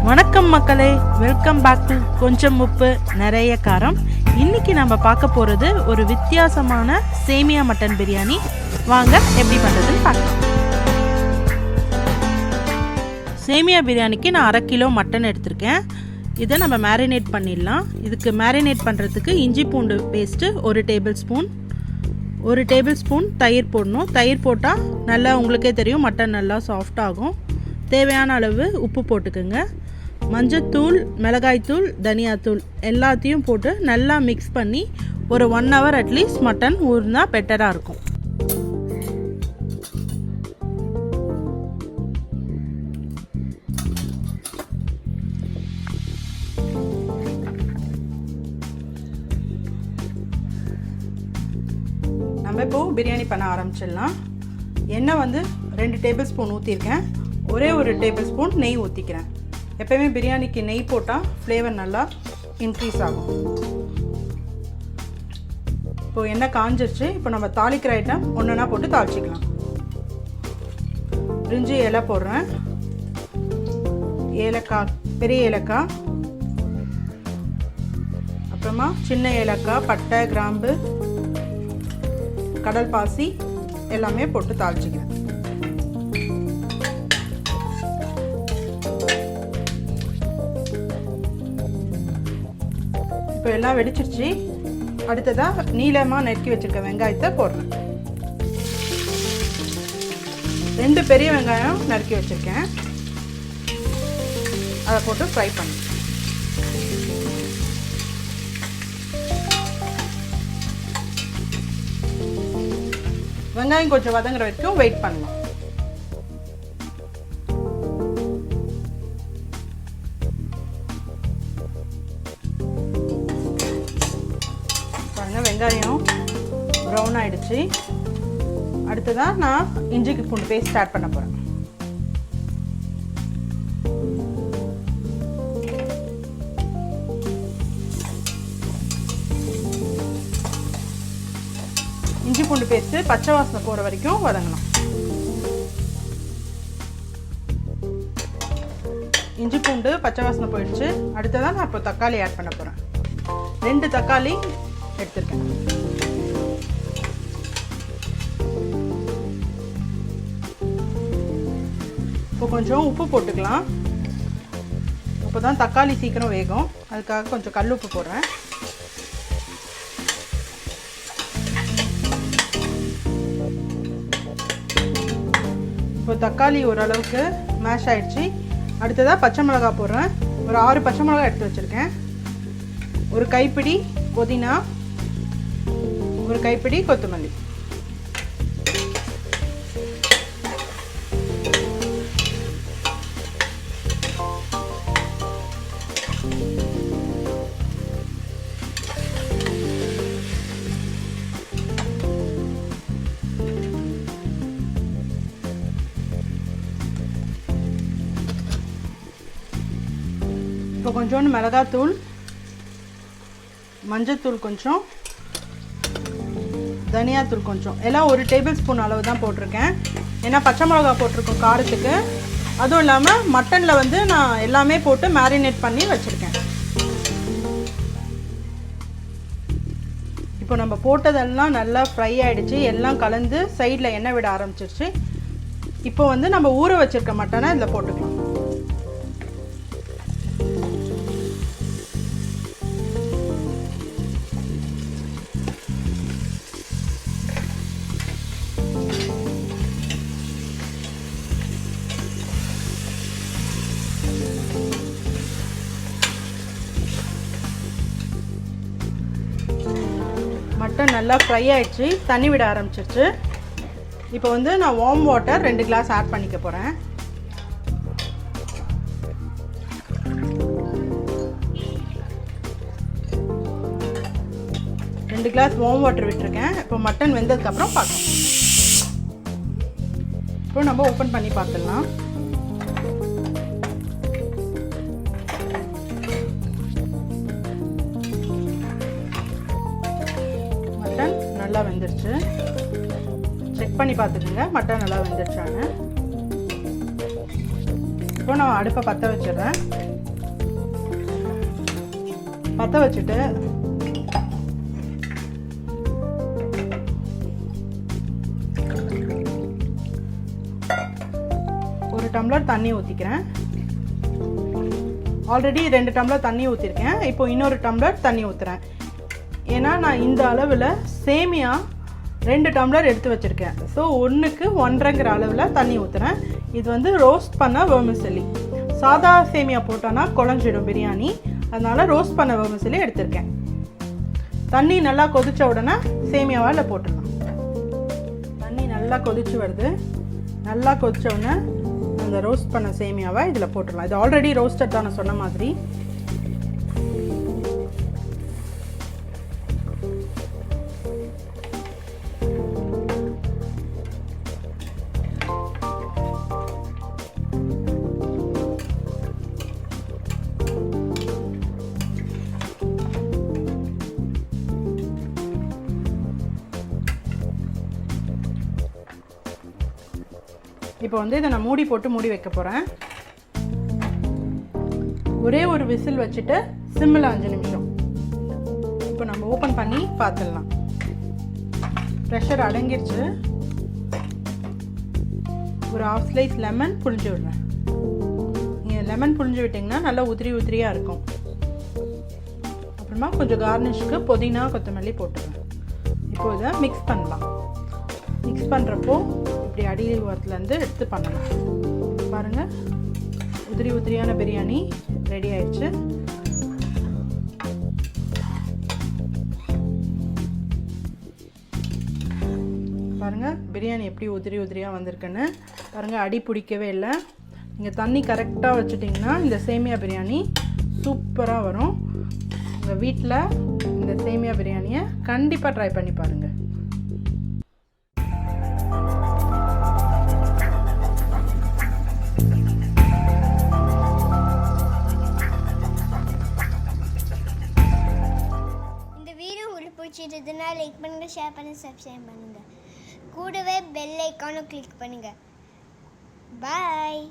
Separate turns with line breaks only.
வணக்கம் மக்களே, welcome back to கொஞ்சம் உப்பு நிறைய காரம். இன்னைக்கு நம்ம பார்க்க போகிறது ஒரு வித்தியாசமான சேமியா மட்டன் பிரியாணி. வாங்க எப்படி பண்ணுறதுன்னு பார்க்கலாம். சேமியா பிரியாணிக்கு நான் 1/2 கிலோ மட்டன் எடுத்திருக்கேன். இதை நம்ம மேரினேட் பண்ணிடலாம். இதுக்கு மேரினேட் பண்ணுறதுக்கு இஞ்சி பூண்டு paste 1 table spoon, 1 table spoon தயிர் போடணும். தயிர் போட்டால் நல்லா உங்களுக்கே தெரியும் மட்டன் நல்லா சாஃப்டாகும். தேவையான அளவு உப்பு போட்டுக்குங்க. மஞ்சத்தூள், மிளகாய்த்தூள், தனியாத்தூள் எல்லாத்தையும் போட்டு நல்லா மிக்ஸ் பண்ணி ஒரு 1 hour அட்லீஸ்ட் மட்டன் ஊறினா பெட்டராக இருக்கும். நம்ம இப்போது பிரியாணி பண்ண ஆரம்பிச்சிடலாம். எண்ணெய் 2 டேபிள் ஸ்பூன் ஊற்றிருக்கேன். ஒரே 1 டேபிள் ஸ்பூன் நெய் ஊற்றிக்கிறேன். எப்போயுமே பிரியாணிக்கு நெய் போட்டால் ஃப்ளேவர் நல்லா இன்க்ரீஸ் ஆகும். இப்போது எண்ணெய் காஞ்சிருச்சு. இப்போ நம்ம தாளிக்கிற ஐட்டம் ஒன்றுனா போட்டு தாளிச்சிக்கலாம். பிரிஞ்சி இலை போடுறேன், ஏலக்காய், பெரிய ஏலக்காய், அப்புறமா சின்ன ஏலக்காய், பட்டை, கிராம்பு, கடல் பாசி எல்லாமே போட்டு தாளிச்சிக்கிறேன். இப்போ எல்லாம் வெடிச்சிருச்சு. அடுத்ததாக நீளமாக நறுக்கி வச்சுருக்க வெங்காயத்தை போடுறேன். 2 பெரிய வெங்காயம் நறுக்கி வச்சுருக்கேன். அதை போட்டு ஃப்ரை பண்ணு. வெங்காயம் கொஞ்சம் வதங்குற வரைக்கும் வெயிட் பண்ணலாம். வெங்காயம் ப்ரௌன் ஆகிடுச்சு. அடுத்ததான் நான் இஞ்சிக்கு பூண்டு பேஸ்ட் ஸ்டார்ட் பண்ண போகிறேன். இஞ்சி பூண்டு பேஸ்ட்டு பச்சை வாசனை போகிற வரைக்கும் வதங்கணும். இஞ்சி பூண்டு பச்சை வாசனை போயிடுச்சு. அடுத்ததான் நான் இப்போ தக்காளி ஆட் பண்ண போகிறேன். 2 தக்காளி எடுத்துருக்கேன். இப்போ கொஞ்சம் உப்பு போட்டுக்கலாம். அப்போ தான் தக்காளி சீக்கிரம் வேகும். அதுக்காக கொஞ்சம் கல் உப்பு போடுறேன். இப்போ தக்காளி ஓரளவுக்கு மேஷ் ஆகிடுச்சு. அடுத்ததாக பச்சை மிளகா போடுறேன். ஒரு 6 பச்சை மிளகா எடுத்து வச்சுருக்கேன். ஒரு கைப்பிடி புதினா, ஒரு கைப்பிடி கொத்தமல்லி. இப்போ கொஞ்சோண்டு மிளகாத்தூள், மஞ்சத்தூள் கொஞ்சம், தனியாத்தூள் கொஞ்சம், எல்லாம் 1 டேபிள் ஸ்பூன் அளவு தான் போட்டிருக்கேன். ஏன்னா பச்சை மிளகா போட்டிருக்கோம் காரத்துக்கு. அதுவும் இல்லாமல் மட்டனில் நான் எல்லாமே போட்டு மேரினேட் பண்ணி வச்சுருக்கேன். இப்போ நம்ம போட்டதெல்லாம் நல்லா ஃப்ரை ஆகிடுச்சு. எல்லாம் கலந்து சைடில் எண்ணெய் விட ஆரம்பிச்சிருச்சு. இப்போ நம்ம ஊற வச்சுருக்க மட்டனை இதில் போட்டுக்கலாம். மட்டன் நல்லா ஃப்ரை ஆகிடுச்சு. தண்ணி விட ஆரம்பிச்சிருச்சு. இப்போ நான் வார்ம் வாட்டர் 2 கிளாஸ் ஆட் பண்ணிக்க போகிறேன். ரெண்டு கிளாஸ் வார்ம் வாட்டர் விட்டுருக்கேன். இப்போ மட்டன் வெந்ததுக்கப்புறம் பார்க்கலாம். இப்போ நம்ம ஓப்பன் பண்ணி பார்த்துடலாம். நல்லா வெந்துருச்சு. செக் பண்ணி பார்த்துக்கோங்க மட்டன் நல்லா வெந்துருச்சான்னு. இப்போ நான் அடுப்பை பற்ற வச்சிடுறேன். பற்ற வச்சுட்டு ஒரு டம்ளர் தண்ணி ஊற்றிக்கிறேன். ஆல்ரெடி 2 டம்ளர் தண்ணி ஊற்றிருக்கேன். இப்போ இன்னொரு டம்ளர் தண்ணி ஊற்றுறேன். ஏன்னா நான் இந்த அளவில் சேமியா 2 டம்ளர் எடுத்து வச்சுருக்கேன். ஸோ 1க்கு 1.5 அளவில் தண்ணி ஊற்றுறேன். இது வந்து ரோஸ்ட் பண்ண வெர்மிசெல்லி. சாதா சேமியா போட்டோன்னா குழஞ்சிடும் பிரியாணி. அதனால் ரோஸ்ட் பண்ண வெர்மிசெல்லி எடுத்திருக்கேன். தண்ணி நல்லா கொதித்த உடனே சேமியாவை அதில் போட்டுடலாம். தண்ணி நல்லா கொதிச்சு வருது. நல்லா கொதித்த உடனே அந்த ரோஸ்ட் பண்ண சேமியாவை இதில் போட்டுடலாம். இது ஆல்ரெடி ரோஸ்டட் தான் நான் சொன்ன மாதிரி. இப்போ வந்து இதை நான் மூடி போட்டு மூடி வைக்க போகிறேன். ஒரே ஒரு விசில் வச்சுட்டு சிம்மில் 5 நிமிஷம். இப்போ நம்ம ஓப்பன் பண்ணி பார்த்துடலாம். ப்ரெஷர் அடங்கிருச்சு. ஒரு 1/2 ஸ்லைஸ் லெமன் புழிஞ்சு விடுறேன். நீங்கள் லெமன் புழிஞ்சு விட்டிங்கன்னா நல்லா உதிரியாக இருக்கும். அப்புறமா கொஞ்சம் கார்னிஷ்க்கு புதினா கொத்தமல்லி போட்டுருவேன். இப்போ இதை மிக்ஸ் பண்ணலாம். மிக்ஸ் பண்ணுறப்போ இப்படி அடி ஓரத்துலேருந்து எடுத்து பண்ணலாம். பாருங்கள், உதிரியான பிரியாணி ரெடி ஆயிடுச்சு. பாருங்கள் பிரியாணி எப்படி உதிரியாக வந்திருக்குன்னு. பாருங்கள், அடி பிடிக்கவே இல்லை. நீங்கள் தண்ணி கரெக்டாக வச்சுட்டிங்கன்னா இந்த சேமியா பிரியாணி சூப்பராக வரும். உங்கள் வீட்டில் இந்த சேமியா பிரியாணியை கண்டிப்பாக ட்ரை பண்ணி பாருங்கள்.
பிடிச்சிருந்ததுன்னா லைக் பண்ணுங்கள், ஷேர் பண்ணுங்கள், சப்ஸ்கிரைப் பண்ணுங்கள். கூடவே பெல் ஐக்கானும் கிளிக் பண்ணுங்கள். பாய்.